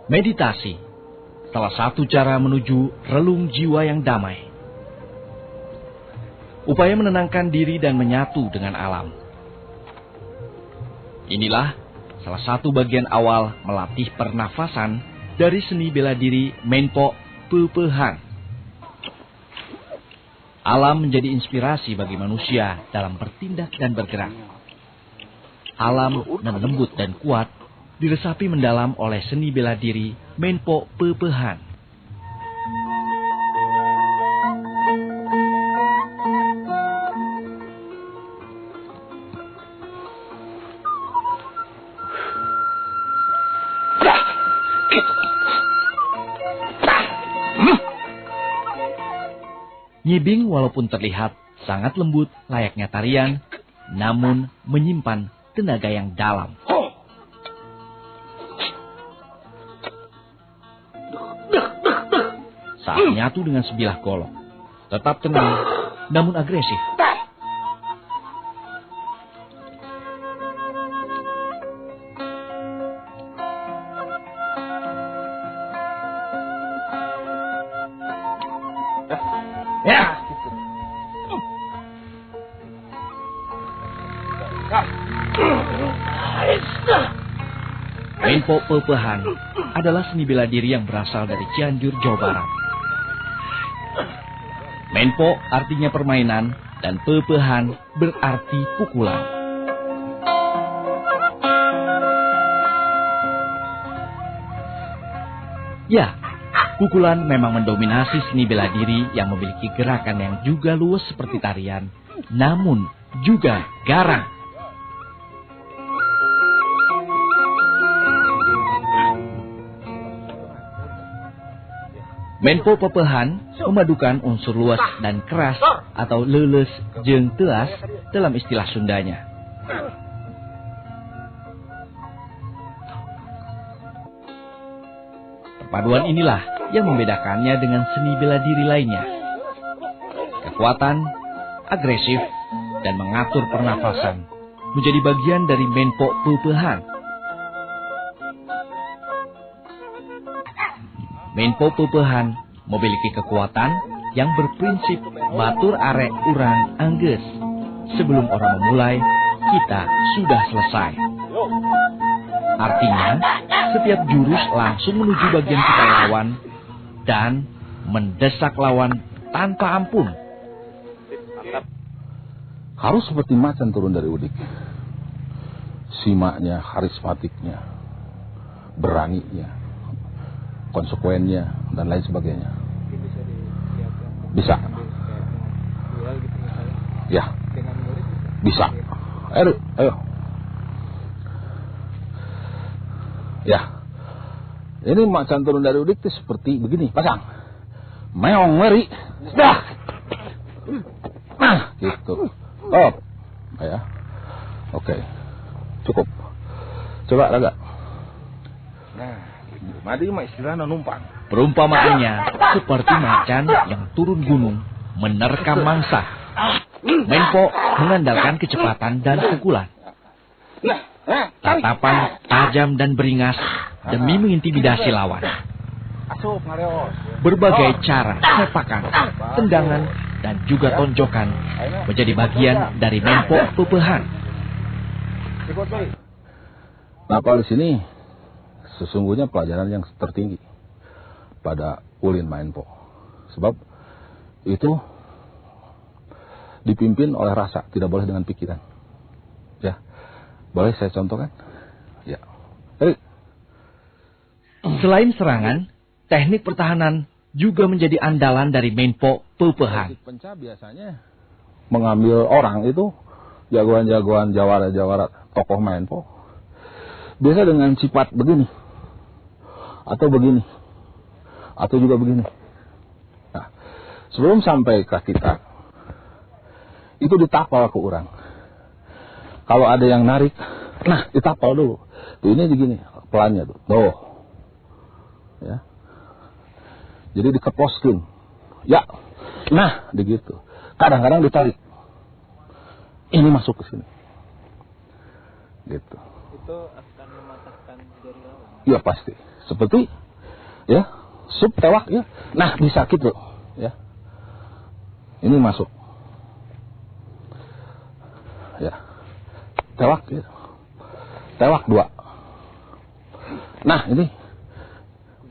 Meditasi, salah satu cara menuju relung jiwa yang damai. Upaya menenangkan diri dan menyatu dengan alam. Inilah salah satu bagian awal melatih pernafasan dari seni bela diri Menpo Peupehan. Alam menjadi inspirasi bagi manusia dalam bertindak dan bergerak. Alam dan lembut dan kuat diresapi mendalam oleh seni bela diri Menpo Peupehan. Nyibing walaupun terlihat sangat lembut layaknya tarian, namun menyimpan tenaga yang dalam. Saat menyatu dengan sebilah golok, tetap tenang, namun agresif. Menpo Peupehan adalah seni bela diri yang berasal dari Cianjur, Jawa Barat. Menpo artinya permainan dan Peupehan berarti pukulan. Ya, pukulan memang mendominasi seni bela diri yang memiliki gerakan yang juga luwes seperti tarian, namun juga garang. Menpo Peupehan memadukan unsur luas dan keras atau leuleus jeung teuas dalam istilah Sundanya. Perpaduan inilah yang membedakannya dengan seni bela diri lainnya. Kekuatan, agresif, dan mengatur pernafasan menjadi bagian dari Menpo Peupehan. Menpo Peupehan memiliki kekuatan yang berprinsip batur arek urang anggeus. Sebelum orang memulai, kita sudah selesai. Artinya, setiap jurus langsung menuju bagian kita lawan dan mendesak lawan tanpa ampun. Harus seperti macan turun dari udik. Simaknya, karismatiknya, beraninya, konsekuennya, dan lain sebagainya. Bisa. Ya. Bisa. Ayo. Ya. Ini macan turun dari udik itu seperti begini. Pasang. Meong ngeri. Dah. Nah, gitu. Oh. Ya. Oke. Cukup. Coba Raga. Nah, madi mah istilahnya numpang. Perumpamaannya seperti macan yang turun gunung menerkam mangsa. Menpo mengandalkan kecepatan dan pukulan. Tatapan tajam dan beringas demi mengintimidasi lawan. Berbagai cara, sepakan, tendangan, dan juga tonjokan menjadi bagian dari Menpo Peupehan. Nah, kalau di sini sesungguhnya pelajaran yang tertinggi pada ulin Mainpo. Sebab itu dipimpin oleh rasa, tidak boleh dengan pikiran. Ya, boleh saya contohkan? Ya. Selain serangan, teknik pertahanan juga menjadi andalan dari Menpo Peupeuhan. Penca biasanya mengambil orang itu, jagoan-jagoan jawara-jawara tokoh Menpo, biasa dengan sifat begini, atau begini, atau juga begini. Nah, sebelum sampai ke kita, itu ditapal ke orang. Kalau ada yang narik, nah ditapal dulu. Tuh ini begini, pelannya tuh. Tuh. Ya. Jadi dikeposkin. Ya. Nah, begitu. Kadang-kadang ditarik. Ini masuk ke sini. Gitu. Itu akan mematahkan jari lawan. Ya pasti. Seperti ya, sub tewak ya. Nah, bisa gitu, ya. Ini masuk. Ya. Tewak ya. Tewak 2. Nah, ini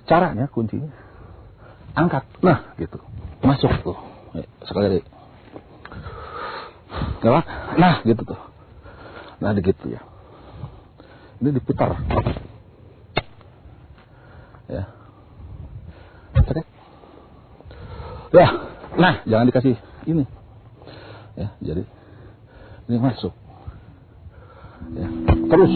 caranya kuncinya. Angkat. Nah, gitu. Masuk tuh. Ya, sekali lagi. Tewak. Nah, gitu tuh. Nah, gitu ya. Ini diputar. Ya. Cek. Ya. Nah, jangan dikasih ini. Ya, jadi ini masuk. Ya. Terus